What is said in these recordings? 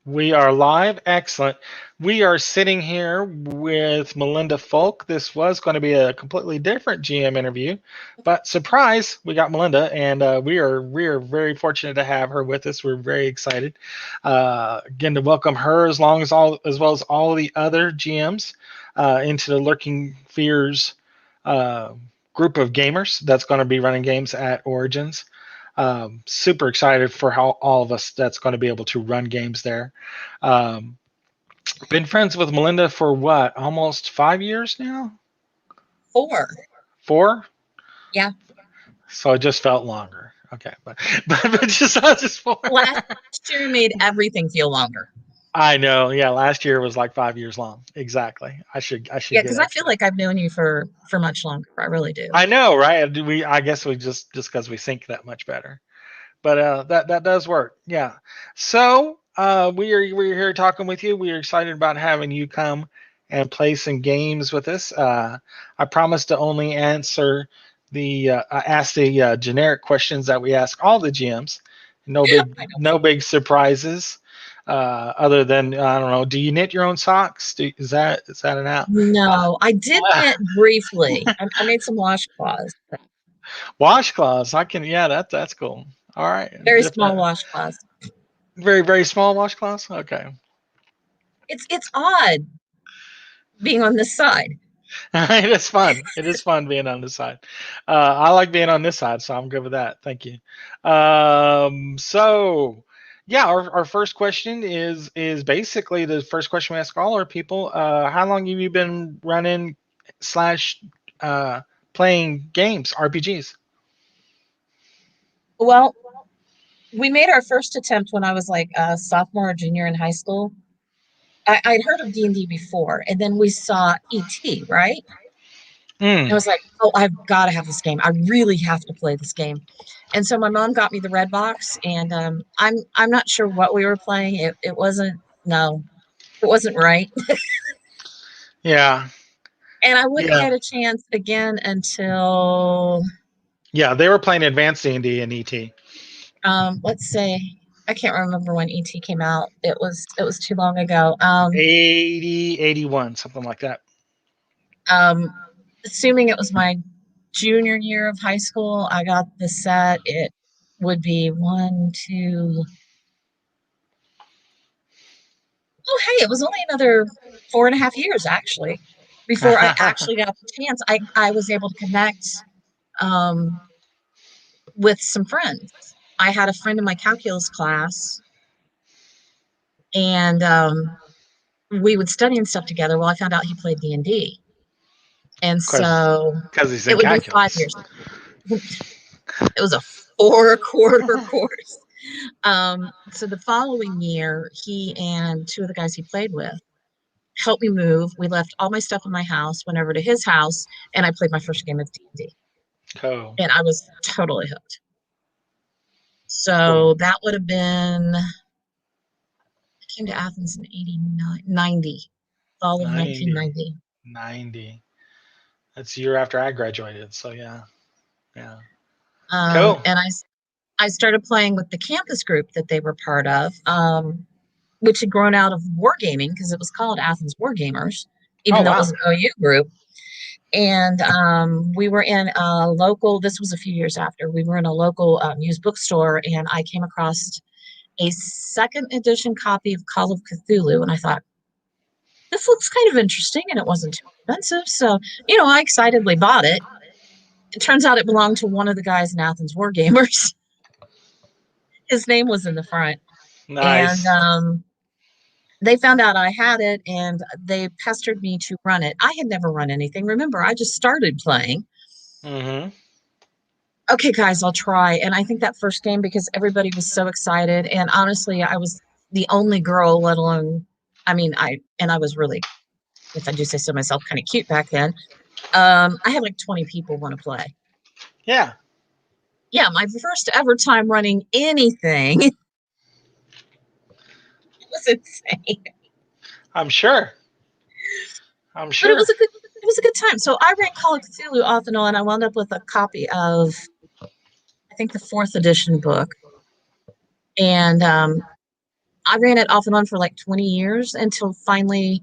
We are live. Excellent. We are sitting here with Melinda Fulk. This was going to be a completely different GM interview, but surprise, we got Melinda, and we are very fortunate to have her with us. We're very excited again to welcome her as well as all the other GMs into the Lurking Fears uh, group of gamers that's going to be running games at Origins. Super excited for how all of us that's going to be able to run games there. Um, been friends with Melinda for what, almost 5 years now? 4. 4? Yeah. So it just felt longer. Okay, but just 4. Last year made everything feel longer. I know. Yeah, last year was like 5 years long. Exactly. I should Yeah, get because I up. feel like I've known you for much longer. I really do. I know, right? I guess we just because we sync that much better. But that does work. Yeah. So we're here talking with you. We are excited about having you come and play some games with us. I promise to only ask the generic questions that we ask all the GMs. No big surprises. Other than I don't know. Do you knit your own socks? Is that an out? No, I did knit briefly. I made some washcloths. Washcloths. I can. Yeah, that's cool. All right. Very small washcloths. Very very small washcloths. Okay. It's odd being on this side. It is fun. It is fun being on this side. I like being on this side, so I'm good with that. Thank you. So yeah, our first question is basically the first question we ask all our people. How long have you been running slash playing games, RPGs? Well, we made our first attempt when I was like a sophomore or junior in high school. I'd heard of D&D before, and then we saw ET, right? I Mm, was like, oh, I've got to have this game. I really have to play this game. And so my mom got me the red box, and I'm not sure what we were playing. It wasn't no, it wasn't right. yeah, And I wouldn't yeah, get a chance again until yeah. They were playing Advanced D&D and ET. let's say I can't remember when ET came out. It was too long ago. 80, 81, something like that. Um, Assuming it was my junior year of high school, I got the set. It would be one, two. Oh, hey, it was only another 4.5 years actually before I actually got the chance. I was able to connect um, with some friends. I had a friend in my calculus class, and we would study and stuff together. Well, I found out he played D&D, and Because so he's it in would be five calculus. years. It was a 4 quarter course. So the following year, he and two of the guys he played with helped me move. We left all my stuff in my house, went over to his house, and I played my first game of D&D. Cool. And I was totally hooked. Cool. So that would have been, I came to Athens in 89, 90, fall of 90. 1990. 90. That's a year after I graduated. So yeah. Yeah. Cool. And I started playing with the campus group that they were part of, which had grown out of wargaming because it was called Athens Wargamers, Oh even though it wow. was an OU group. And we were in a local, this was a few years after, we were in a local used bookstore, and I came across a second edition copy of Call of Cthulhu. And I thought, this looks kind of interesting, and it wasn't too expensive. So, I excitedly bought it. It turns out it belonged to one of the guys in Athens Wargamers. His name was in the front. And Nice. they found out I had it, and they pestered me to run it. I had never run anything. Remember, I just started playing. Mm-hmm. Okay, guys, I'll try. And I think that first game, because everybody was so excited, and honestly, I was the only girl, let alone, I was really, if I do say so myself, kind of cute back then. I had like 20 people want to play. Yeah. Yeah, my first ever time running anything. It was insane, I'm sure. I'm but sure. it was a good time. So I ran Call of Cthulhu off and on. I wound up with a copy of, I think, the fourth edition book, and I ran it off and on for like 20 years until finally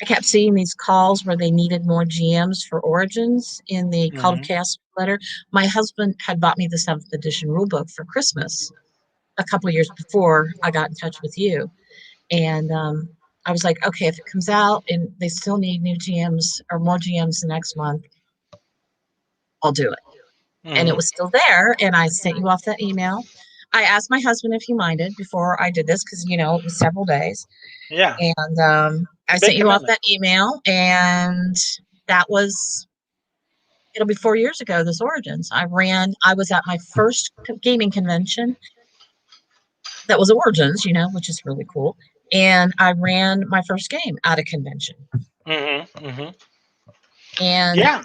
I kept seeing these calls where they needed more GMs for Origins in the Call of Hmm. Chaos letter. My husband had bought me the 7th edition rulebook for Christmas a couple of years before I got in touch with you. And I was like, okay, if it comes out and they still need new GMs or more GMs the next month, I'll do it. And it Hmm. was still there. And I sent you off that email. I asked my husband if he minded before I did this because, it was several days. Yeah, And I big sent you off commitment. that email. And that was, it'll be 4 years ago, this Origins. I was at my first gaming convention that was Origins, which is really cool. And I ran my first game at a convention. Hmm. Hmm. And Yeah.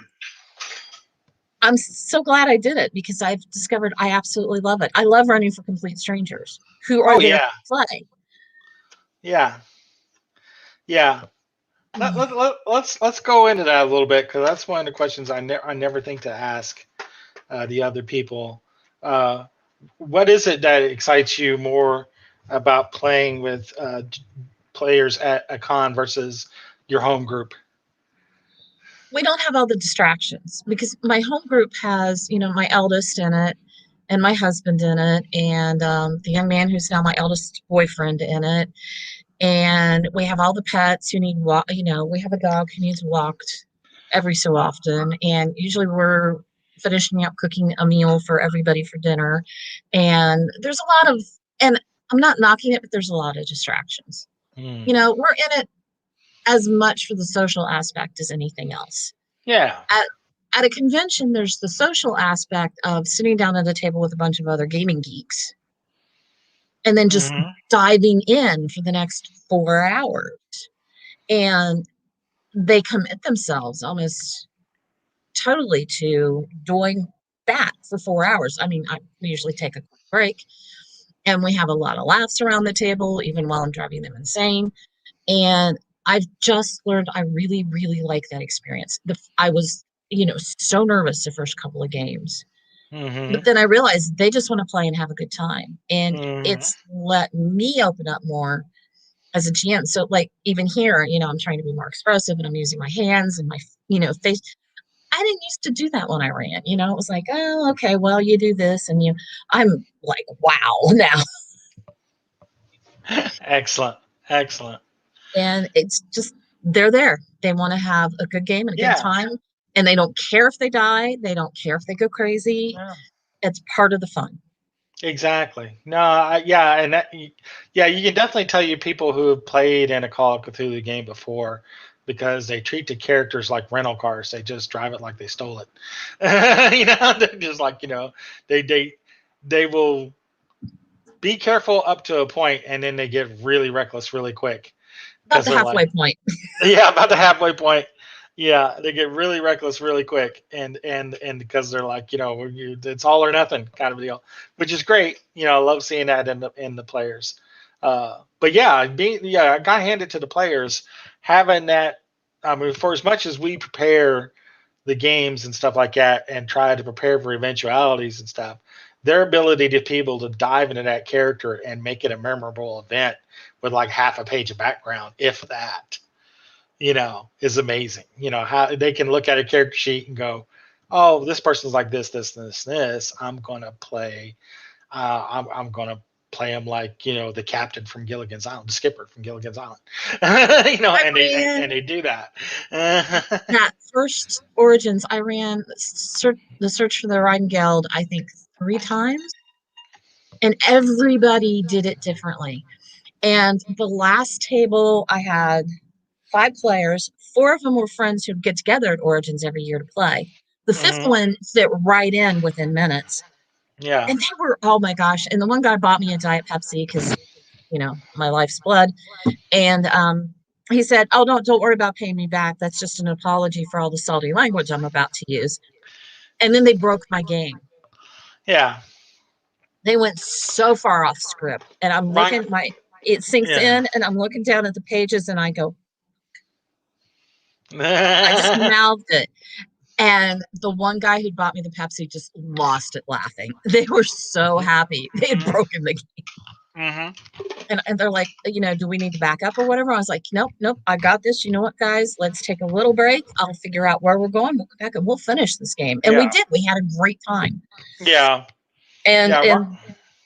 I'm so glad I did it because I've discovered I absolutely love it. I love running for complete strangers who are Oh there to yeah. play. Yeah. Yeah. Let's go into that a little bit because that's one of the questions I never think to ask the other people. Uh, what is it that excites you more about playing with players at a con versus your home group? We don't have all the distractions because my home group has, my eldest in it and my husband in it and the young man who's now my eldest boyfriend in it. And we have all the pets who need we have a dog who needs walked every so often. And usually we're finishing up cooking a meal for everybody for dinner. And there's a lot of, and I'm not knocking it, but there's a lot of distractions. Mm. We're in it as much for the social aspect as anything else. Yeah. At, at a convention, there's the social aspect of sitting down at a table with a bunch of other gaming geeks and then just Hmm. diving in for the next 4 hours. And they commit themselves almost totally to doing that for 4 hours. I mean, we usually take a quick break and we have a lot of laughs around the table, even while I'm driving them insane. And I've just learned I really, really like that experience. I was, so nervous the first couple of games, Hmm. but then I realized they just want to play and have a good time. And Hmm. it's let me open up more as a GM. So like even here, I'm trying to be more expressive and I'm using my hands and my, face. I didn't used to do that when I ran. It was like, oh, okay, well, you do this and I'm like, wow now. Excellent. Excellent. And it's just they're there. They want to have a good game and a good Yeah. time. And they don't care if they die. They don't care if they go crazy. Yeah. It's part of the fun. Exactly. No, yeah, and yeah, you can definitely tell you people who have played in a Call of Cthulhu game before because they treat the characters like rental cars. They just drive it like they stole it. They're just like, they will be careful up to a point and then they get really reckless really quick About because the they're like, halfway point. yeah, about the halfway point. Yeah, they get really reckless really quick, and because they're like, it's all or nothing kind of deal, which is great. I love seeing that in the players. But yeah, I got handed to the players having that. I mean, for as much as we prepare the games and stuff like that, and try to prepare for eventualities and stuff, their ability to be able to dive into that character and make it a memorable event with like half a page of background, if that is amazing. How they can look at a character sheet and go, oh, this person's like this, this, and this. I'm gonna play him like the captain from Gilligan's Island, the skipper from Gilligan's Island. I And ran they do that. that first Origins. I ran the Search for the Rheingeld, I think 3 times, and everybody did it differently. And the last table, I had 5 players. 4 of them were friends who'd get together at Origins every year to play. The fifth Hmm. one fit right in within minutes. Yeah. And they were, oh my gosh. And the one guy bought me a Diet Pepsi because, my life's blood. And he said, oh, don't worry about paying me back. That's just an apology for all the salty language I'm about to use. And then they broke my game. Yeah. They went so far off script. And I'm My. looking, it sinks Yeah. in and I'm looking down at the pages and I go, I just mouthed it. And the one guy who bought me the Pepsi just lost it laughing. They were so happy. They had broken the game. Mm-hmm. And they're like, do we need to back up or whatever? I was like, nope, nope, I got this. You know what, guys? Let's take a little break. I'll figure out where we're going. We'll come back and we'll finish this game. And we Yeah. did. We had a great time. Yeah. And Yeah. and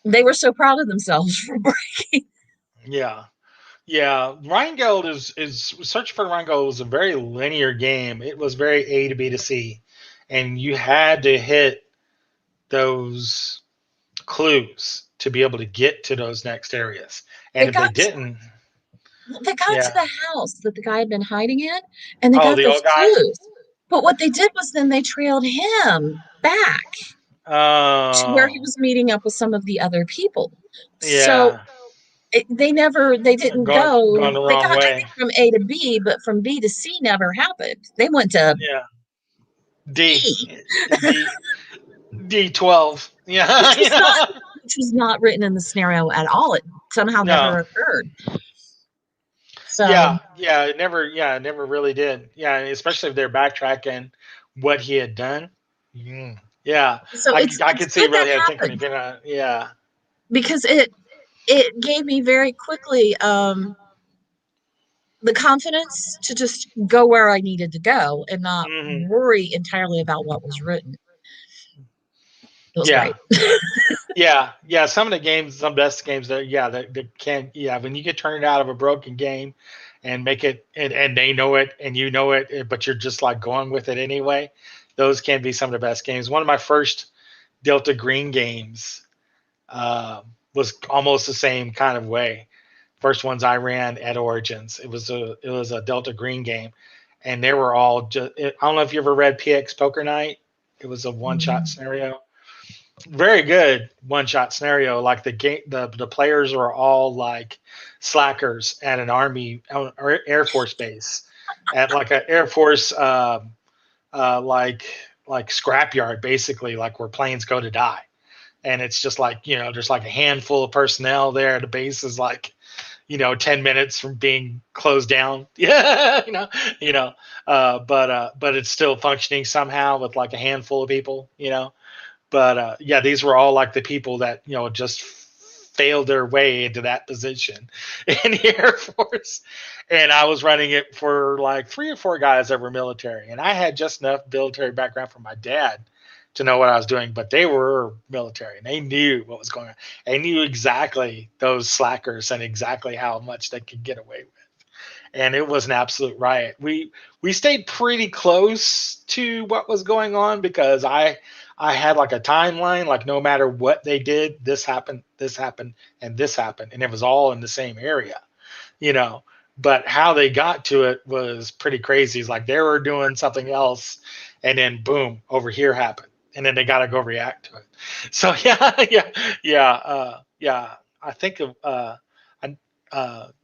they were so proud of themselves for breaking. Yeah. Yeah. Rheingold is Search for Rheingold was a very linear game. It was very A to B to C, and you had to hit those clues to be able to get to those next areas. And They if they got didn't, they got to yeah. the house that the guy had been hiding in, and they Oh, got the those old guy. clues. But what they did was then they trailed him back to where he Oh, was meeting up with some of the other people. So yeah. they didn't Going go. the They wrong got, I way. think, from A to B, but from B to C never happened. They went to Yeah. D. E, D. D12. which Yeah. was not Yeah. which was not written in the scenario at all. It somehow No. never occurred. So It never really did. Yeah, especially if they're backtracking what he had done. Mm. Yeah, so I it's could see good really that had happened, thinking, yeah. because it gave me very quickly the confidence to just go where I needed to go and not Hmm. worry entirely about what was written. It was Yeah, great. yeah. Some of the games, some best games that, yeah, that can, yeah, when you get turned out of a broken game and make it, and they know it and you know it, but you're just like going with it anyway. Those can be some of the best games. One of my first Delta Green games uh, was almost the same kind of way. First ones I ran at Origins, it was a Delta Green game, and they were all just. I don't know if you ever read PX Poker Night. It was a one shot scenario. Very good one shot scenario. Like the game, the players were all like slackers at an army or Air Force base, at like an Air Force like scrapyard, basically, like where planes go to die. And it's just like, there's like a handful of personnel there. The base is like, 10 minutes from being closed down. Yeah, you know, but it's still functioning somehow with like a handful of people. But yeah, these were all like the people that, just failed their way into that position in the Air Force. And I was running it for like three or four guys that were military. And I had just enough military background from my dad to know what I was doing, but they were military and they knew what was going on. They knew exactly those slackers and exactly how much they could get away with. And it was an absolute riot. We stayed pretty close to what was going on because I had like a timeline, like no matter what they did, this happened, and this happened, and it was all in the same area, you know. But how they got to it was pretty crazy. It's like they were doing something else, and then boom, over here happened, and then they got to go react to it. So yeah, yeah. I think of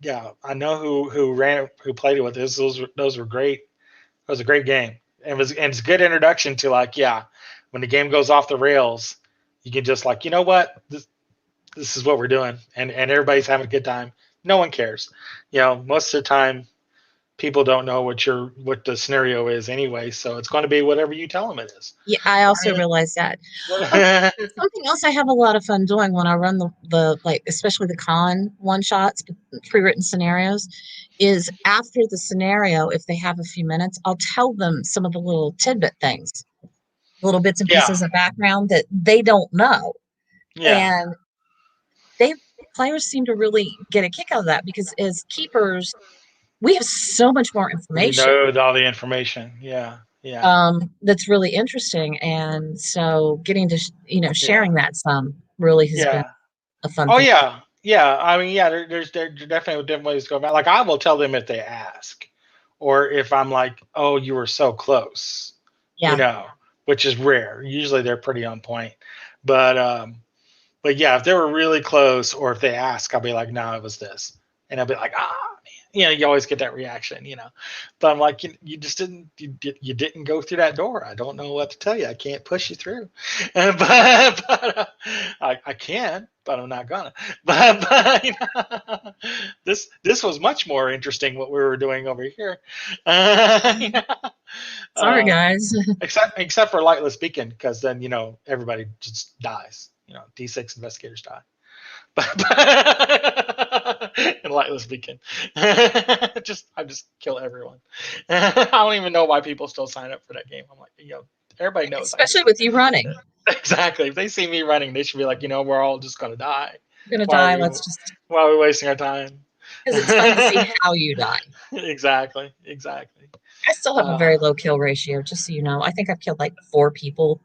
yeah, I know who played it with us. Those were great. It was a great game. And it's a good introduction to, like, yeah, when the game goes off the rails, you can just, like, you know what, this is what we're doing, and everybody's having a good time. No one cares. Most of the time people don't know what the scenario is anyway, so it's going to be whatever you tell them it is. Yeah, I also realized that. Um, Something else I have a lot of fun doing when I run the like, especially the con one shots, pre-written scenarios, is after the scenario, if they have a few minutes, I'll tell them some of the little tidbit things, little bits and Yeah, pieces of background that they don't know. yeah. And they players seem to really get a kick out of that because as keepers, we have so much more We information know all the information. Yeah, yeah, that's really interesting. And so getting to, yeah, sharing that some really has been yeah. a fun Oh thing. yeah, yeah. I mean, yeah. There definitely different ways to go about. Like, I will tell them if they ask, or if I'm like, "Oh, you were so close," you Yeah. know, which is rare. Usually they're pretty on point. But yeah, if they were really close, or if they ask, I'll be like, "No, it was this," and I'll be like, "Ah." You always get that reaction. But I'm like, you just you didn't go through that door. I don't know what to tell you. I can't push you through, but I can, but I'm not gonna. But this was much more interesting what we were doing over here. Uh, Sorry, um, guys. except for Lightless Beacon, because then everybody just dies. D6 investigators die. And Lightless Beacon. I just kill everyone. I don't even know why people still sign up for that game. I'm like, everybody knows I Especially just with you running. exactly. If they see me running, they should be like, we're all just gonna die. You're gonna Why are die. we Let's just why are we wasting our time? because it's fun to see how you die. Exactly. Exactly. I still have a Uh, very low kill ratio, just so you know. I think I've killed like 4 people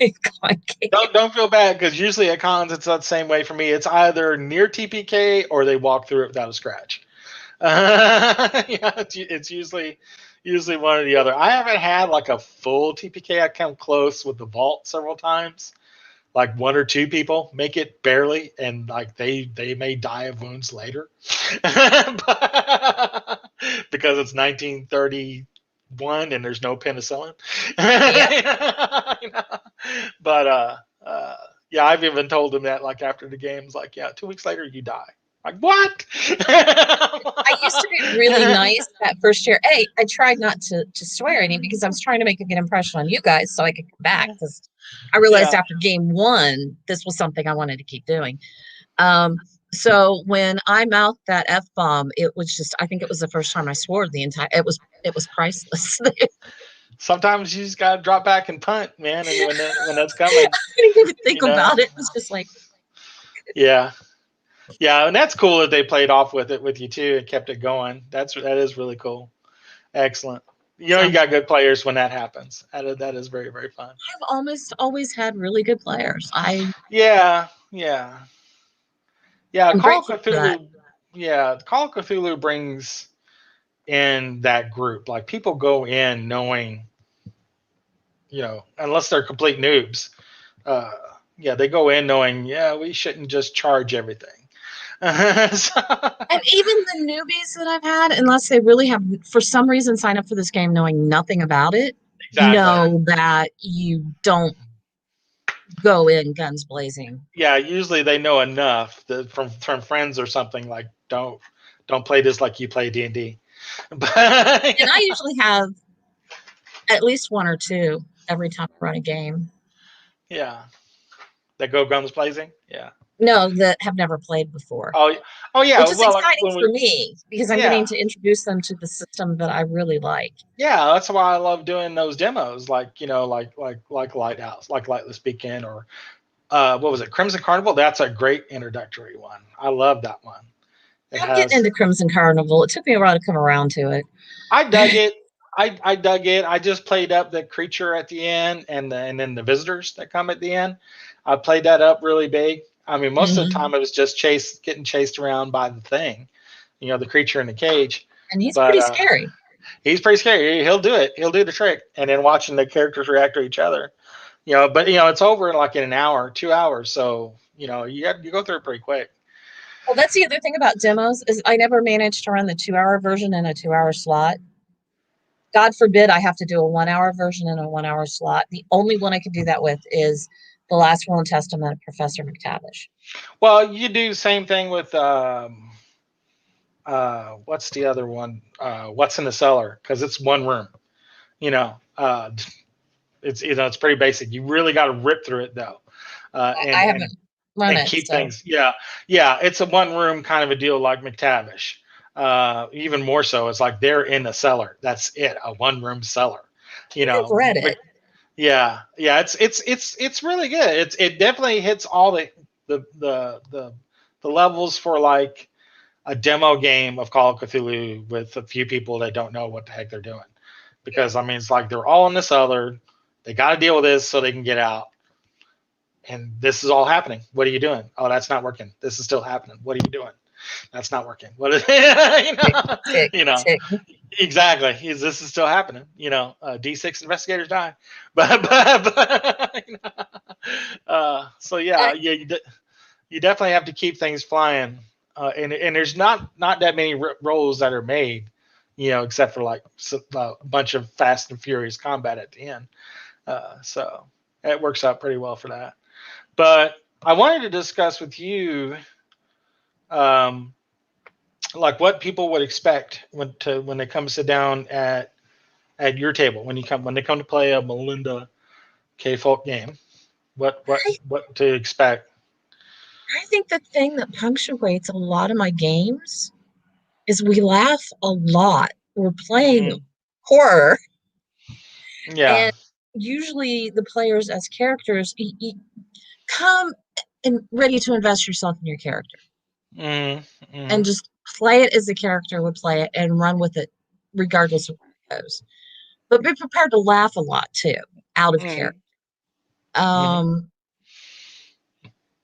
in COD game. don't feel bad because usually at cons it's not the same way for me. It's either near TPK or they walk through it without a scratch. Yeah, it's usually one or the other. I haven't had like a full TPK. I come close with the vault several times. Like one or two people make it barely, and like they may die of wounds later, because it's 1931 and there's no penicillin. Yep. You know? But yeah, I've even told them that like after the game's like, yeah, 2 weeks later you die. Like what? I used to be really nice that first year. Hey, I tried not to swear any because I was trying to make a good impression on you guys so I could come back because I realized Yeah. after game 1 this was something I wanted to keep doing. So when I mouthed that F bomb, it was just I think it was the first time I swore the entire it was priceless. I Sometimes you just gotta drop back and punt, man. And when that's coming, didn't even think you know. about it. It was just like Yeah. Yeah, and that's cool that they played off with it with you too and kept it going. That is really cool. Excellent. You so. got good players when that happens. That is very, very fun. I've almost always had really good players. Yeah, yeah, yeah. I'm Call of grateful for that. Cthulhu. Yeah, Call of Cthulhu brings in that group. Like people go in knowing, unless they're complete noobs. Uh, yeah, they go in knowing, yeah, we shouldn't just charge everything. So, And even the newbies that I've had, unless they really have, for some reason, sign up for this game knowing nothing about it, exactly. know that you don't go in guns blazing. Yeah, usually they know enough that from friends or something like don't play this like you play D&D. But And I usually have at least 1 or 2 every time I run a game. yeah, that go guns blazing. Yeah. No, that have never played before, Oh, oh yeah. which is Well, like exciting when for we, me because I'm yeah, getting to introduce them to the system that I really like. yeah. That's why I love doing those demos, like like Lighthouse, like Lightless Beacon, or what was it, Crimson Carnival? That's a great introductory one. I love that one. It I'm getting has. into Crimson Carnival. It took me a while to come around to it. I dug it. I dug it. I just played up the creature at the end, and then the visitors that come at the end. I played that up really big. I mean, most of the Mhm. time it was just getting chased around by the thing, the creature in the cage. And he's But pretty scary. he's pretty scary. He'll do it. He'll do the trick. And then watching the characters react to each other, But it's over in like in an hour, 2 hours. So you go through it pretty quick. Well, that's the other thing about demos is I never managed to run the 2 hour version in a 2 hour slot. God forbid I have to do a 1 hour version in a 1 hour slot. The only one I can do that with is The Last Will and Testament of Professor McTavish. Well, you do the same thing with what's the other one? What's in the cellar? Because it's one room. You know, uh, it's pretty basic. You really got to rip through it though, I and haven't run it, keep so things. Yeah, yeah. It's a one room kind of a deal like McTavish. Even more so, it's like they're in the cellar. That's it, a one room cellar. You I've know, read but it. yeah, yeah. It's really good. It definitely hits all the levels for like a demo game of Call of Cthulhu with a few people that don't know what the heck they're doing. Because I mean, it's like they're all in the cellar. They got to deal with this so they can get out. And this is all happening. What are you doing? Oh, that's not working. This is still happening. What are you doing? That's not working. What is Tick, tick, you know tick. exactly? This is still happening. D6 investigators die, but so Uh, yeah, you definitely have to keep things flying, and there's not that many rolls that are made, except for like a bunch of Fast and Furious combat at the end. So it works out pretty well for that. But I wanted to discuss with you, um, like what people would expect when they come sit down at your table when they come to play a Melinda K. Folk game. What I what to expect? I think the thing that punctuates a lot of my games is we laugh a lot. We're playing Hmm. horror, Yeah. and usually the players as characters come and ready to invest yourself in your character Hmm. and Hmm. just play it as the character would play it and run with it regardless of where it goes. But be prepared to laugh a lot too, out of character. Hmm. Hmm. Um,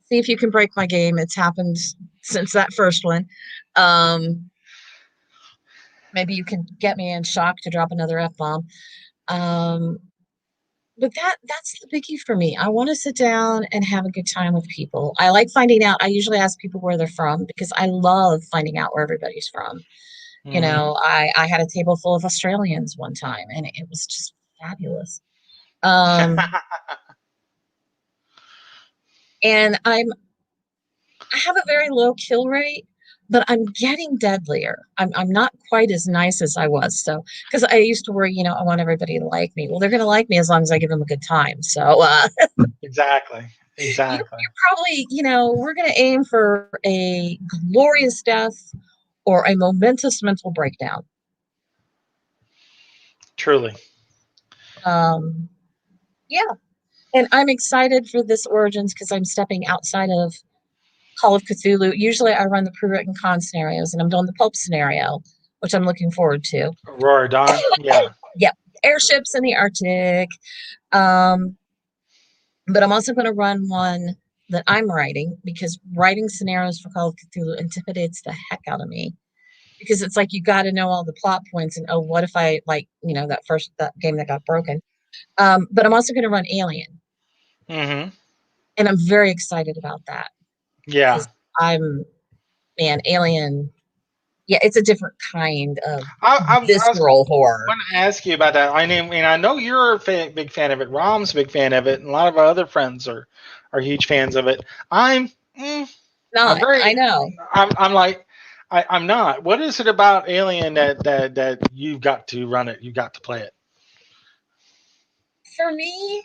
See if you can break my game. It's happened since that first one. Um, Maybe you can get me in shock to drop another F bomb. Um, but that's the biggie for me. I want to sit down and have a good time with people. I like finding out. I usually ask people where they're from because I love finding out where everybody's from. Hmm. I had a table full of Australians one time, and it was just fabulous. Um, and I have a very low kill rate, but I'm getting deadlier. I'm not quite as nice as I was. So, because I used to worry, I want everybody to like me. Well, they're going to like me as long as I give them a good time. So, Exactly. Exactly. you're probably, we're going to aim for a glorious death or a momentous mental breakdown. Truly. Um, yeah. And I'm excited for this Origins because I'm stepping outside of Call of Cthulhu. Usually I run the pre-written con scenarios and I'm doing the pulp scenario, which I'm looking forward to. Aurora Dawn. Yeah. Yep. Airships in the Arctic. Um, but I'm also going to run one that I'm writing because writing scenarios for Call of Cthulhu intimidates the heck out of me because it's like you got to know all the plot points and oh, what if I like that game that got broken. But I'm also going to run Alien, Hmm. and I'm very excited about that Yeah. because I'm man Alien. Yeah, it's a different kind of I was visceral horror. going to ask you about that. I know you're a big fan of it. Rom's a big fan of it, and a lot of our other friends are huge fans of it. I'm mm, I'm Not, very I know. I'm like I'm not. What is it about Alien that you've got to run it? You got to play it. For me,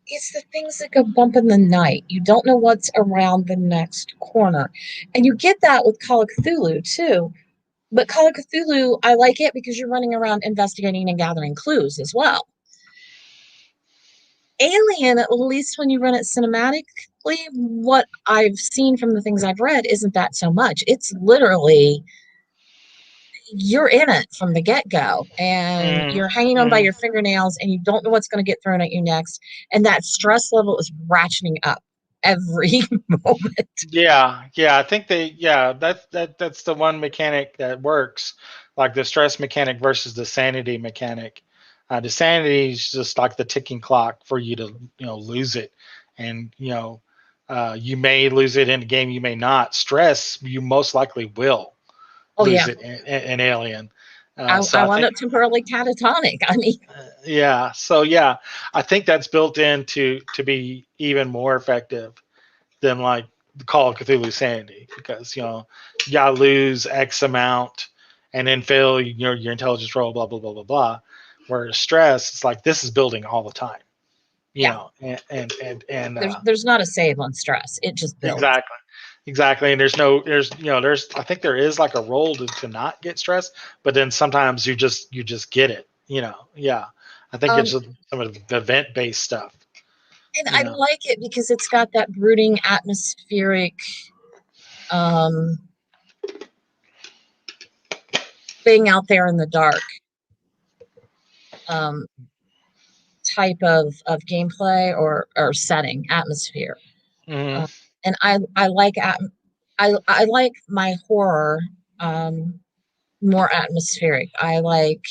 it's the things that go bump in the night. You don't know what's around the next corner. And you get that with Call of Cthulhu too. But Call of Cthulhu, I like it because you're running around investigating and gathering clues as well. Alien, at least when you run it cinematically, what I've seen from the things I've read isn't that so much. It's literally you're in it from the get-go and you're hanging on by Mm-hmm. your fingernails and you don't know what's going to get thrown at you next, and that stress level is ratcheting up every moment. Yeah, yeah, I think that's the one mechanic that works, like the stress mechanic versus the sanity mechanic. The sanity is just like the ticking clock for you to lose it, and you may lose it in a game, you may not. Stress, you most likely will Oh lose yeah, it in Alien. So I I wound think up temporarily catatonic. I mean, yeah, so yeah, I think that's built in to be even more effective than like the Call of Cthulhu Sanity because you gotta lose X amount and then fail your intelligence roll, blah blah blah blah blah. Whereas stress, it's like this is building all the time, yeah, and there's not a save on stress. It just builds. exactly, exactly. And there's I think there is like a role to not get stressed, but then sometimes you just get it, yeah. I think it's Um, some of the event based stuff, and you I know. like it because it's got that brooding atmospheric um thing out there in the dark um type of gameplay or setting atmosphere. Hmm. Uh, and I like my horror um, more atmospheric. I like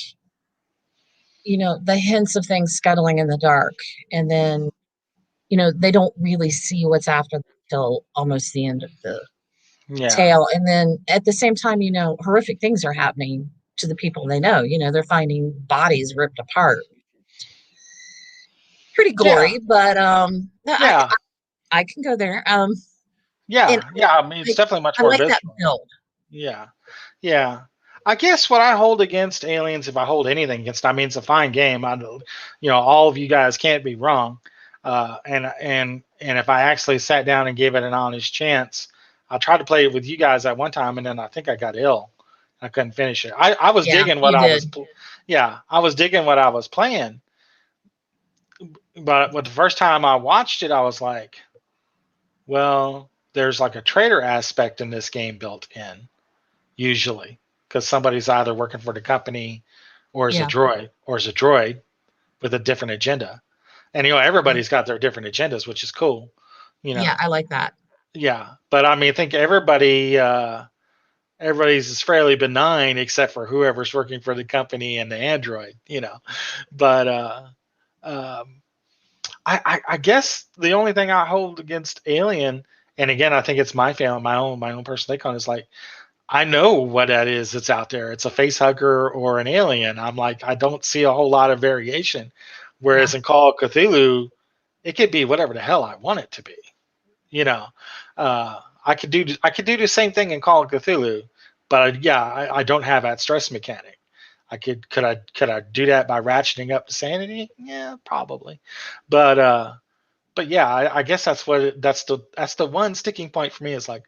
the hints of things scuttling in the dark, and then they don't really see what's after till almost the end of the Yeah, tale, and then at the same time, horrific things are happening to the people they know. They're finding bodies ripped apart. Pretty yeah, gory, but yeah. I can go there. And Yeah, yeah. I mean, it's like definitely much I more like that visceral. build. Yeah, yeah. I guess what I hold against Aliens, if I hold anything against, I mean, it's a fine game. All of you guys can't be wrong. And And if I actually sat down and gave it an honest chance, I tried to play it with you guys at one time, and then I think I got ill. I couldn't finish it. I was Yeah, digging what you I was, did. yeah, I was digging what I was playing. But with the first time I watched it, I was like, well, there's like a trader aspect in this game built in usually because somebody's either working for the company Yeah, or is a droid with a different agenda. And yeah, everybody's got their different agendas, which is cool. You yeah, know, I like that. yeah. But I mean, I think everybody's is fairly benign except for whoever's working for the company and the android. But um, I guess the only thing I hold against Alien, and again, I think it's my family, my own personal take on it, is like I know what that is that's out there. It's a face hugger or an alien. I'm like, I don't see a whole lot of variation. Yeah. Whereas in Call of Cthulhu, it could be whatever the hell I want it to be. You know, I could do the same thing in Call of Cthulhu, but yeah, I don't have that stress mechanic. Could I do that by ratcheting up the sanity? Yeah, probably. But yeah, I guess that's the one sticking point for me is like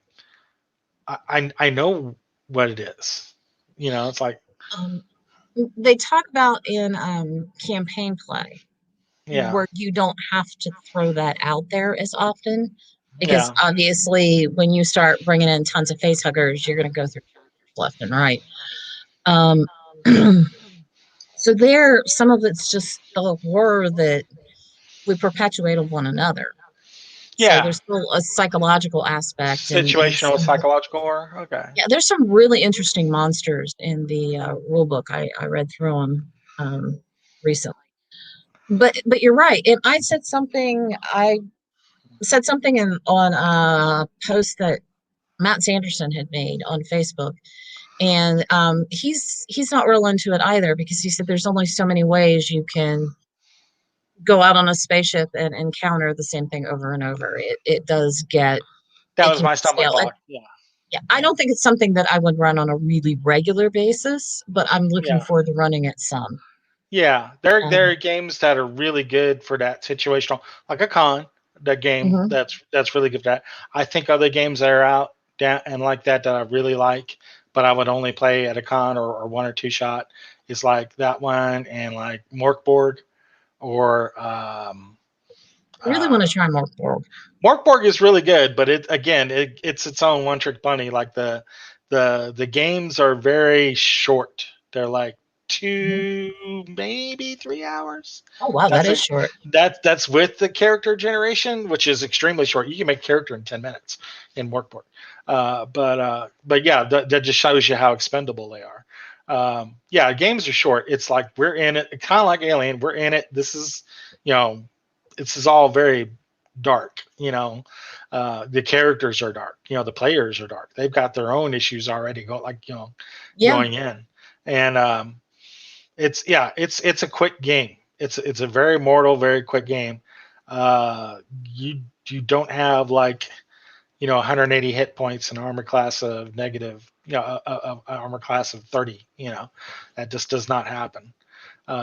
I know what it is. It's like Um, they talk about in campaign play yeah, where you don't have to throw that out there as often because yeah, obviously when you start bringing in tons of face huggers, you're going to go through left and right. Um, so there, some of it's just the horror that we perpetuate of one another. So yeah. there's still a psychological aspect and Situational some, psychological horror. Okay. yeah, there's some really interesting monsters in the rule book. I read through them recently. But you're right. And I said something on a post that Matt Sanderson had made on Facebook, and he's not real into it either because he said there's only so many ways you can go out on a spaceship and encounter the same thing over and over. It does get That it was can my get stumbling stale. block. Yeah, Yeah, I yeah, don't think it's something that I would run on a really regular basis, but I'm looking yeah. forward to running it some. Yeah, there are Um, games that are really good for that situational, like a con. That game mhm. that's really good for that. I think other games that are out down and like that I really like, but I would only play at a con or one or two shot is like that one and like Morkborg or I really want to try more Borg. Morkborg is really good, but it's its own one trick bunny. Like the games are very short. They're like Mhm. 2 maybe 3 hours. Oh wow, that That's is a short. that's with the character generation, which is extremely short. You can make character in 10 minutes in Morkborg. But yeah, that just shows you how expendable they are. Yeah, games are short. It's like we're in it, kind of like Alien. We're in it. You know, this is all very dark. The characters are dark. The players are dark. They've got their own issues already Yeah, going in, and it's a quick game. It's a very mortal, very quick game. You don't have like 180 hit points and armor class of negative, armor class of 30. That just does not happen.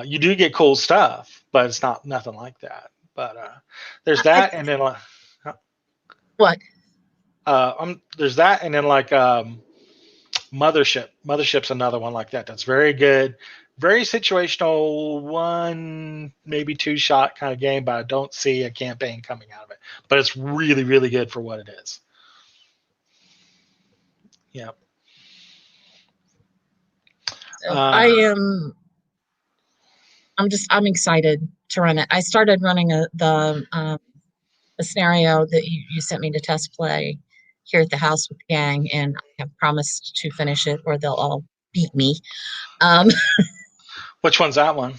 You do get cool stuff, but it's not nothing like that. But there's I that, and then what? there's that, and then like Mothership. Mothership's another one like that. That's very good, very situational, one maybe two shot kind of game. But I don't see a campaign coming out of it. But it's really really good for what it is. Yeah. So Uh, I am. I'm excited to run it. I started running a scenario that you sent me to test play here at the house with the gang, and I have promised to finish it or they'll all beat me. Um, which one's that one?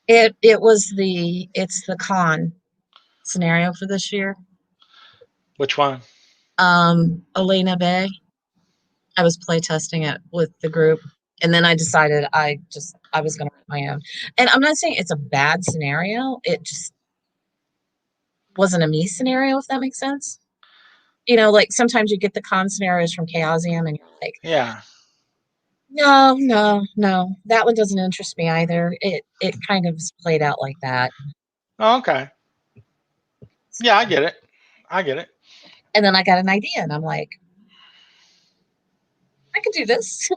it's the con scenario for this year. Which one? Elena Bay. I was play testing it with the group, and then I decided I was going to write my own. And I'm not saying it's a bad scenario. It just wasn't a me scenario, if that makes sense. Like sometimes you get the con scenarios from Chaosium, and you're like, Yeah. no, no, no, that one doesn't interest me either. It kind of is played out like that. Oh, okay. Yeah, I get it. I get it. And then I got an idea, and I'm like, I could do this.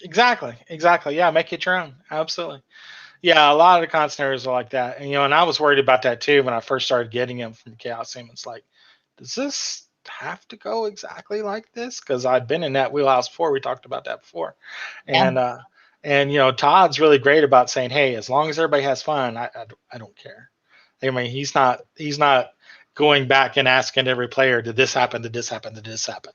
Exactly. Exactly. Yeah, make it your own. Absolutely. Yeah, a lot of the concertinaires are like that. And and I was worried about that too when I first started getting them from Chaos Team. It's like, does this have to go exactly like this? Because I've been in that wheelhouse before. We talked about that before. Yeah. And Todd's really great about saying, hey, as long as everybody has fun, I don't care. I mean, he's not going back and asking every player, did this happen? Did this happen? Did this happen?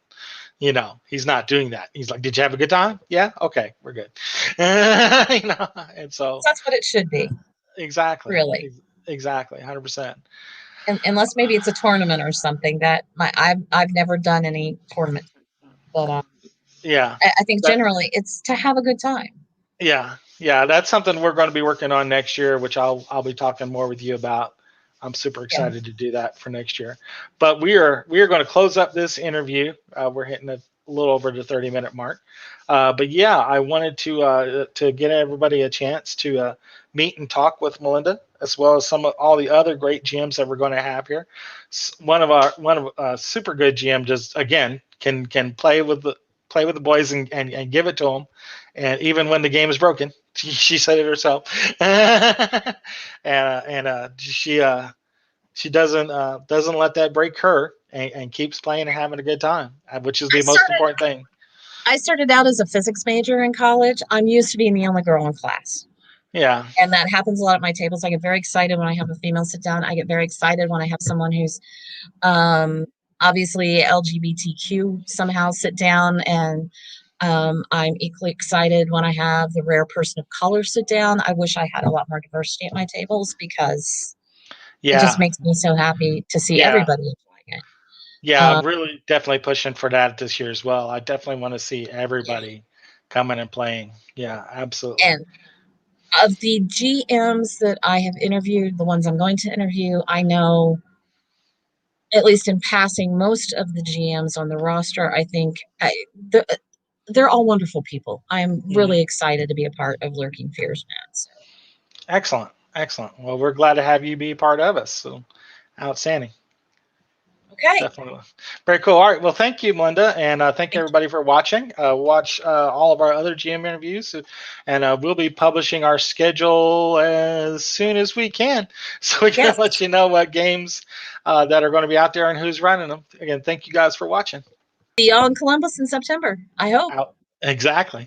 He's not doing that. He's like, did you have a good time? Yeah. Okay, we're good. And so That's what it should be, exactly, really. exactly, 100%. And unless maybe it's a tournament or something that I've never done any tournament, but Yeah. I think That, generally it's to have a good time. yeah. Yeah. That's something we're going to be working on next year, which I'll be talking more with you about. I'm super Yeah. excited to do that for next year. But we are going to close up this interview. We're hitting a little over the 30-minute mark. But yeah, I wanted to get everybody a chance to meet and talk with Melinda, as well as some of all the other great GMs that we're going to have here. One of super good GM just again can play with the boys and give it to them, and even when the game is broken, she said it herself. And she doesn't let that break her, and keeps playing and having a good time, which is I the most started important thing. I started out as a physics major in college. I'm used to being the only girl in class. Yeah, And that happens a lot at my tables. I get very excited when I have a female sit down. I get very excited when I have someone who's um, obviously LGBTQ somehow sit down. And I'm equally excited when I have the rare person of color sit down. I wish I had a lot more diversity at my tables because it just yeah, makes me so happy to see yeah, everybody enjoying it. yeah. Um, I'm really definitely pushing for that this year as well. I definitely want to see yeah. everybody coming and playing. Yeah, absolutely. And of the GMs that I have interviewed, the ones I'm going to interview, I know, at least in passing, most of the GMs on the roster. I think they're all wonderful people. I'm Mhm. really excited to be a part of Lurking Fears, Matt. So, Excellent, excellent. Well, we're glad to have you be part of us. So, outstanding. okay. Definitely. Very cool. All right. Well, thank you, Melinda. And thank Thank everybody for watching. Watch all of our other GM interviews. And we'll be publishing our schedule as soon as we can. So we can Yes. let you know what games that are going to be out there and who's running them. Again, thank you guys for watching. See y'all in Columbus in September. I hope. Out. Exactly.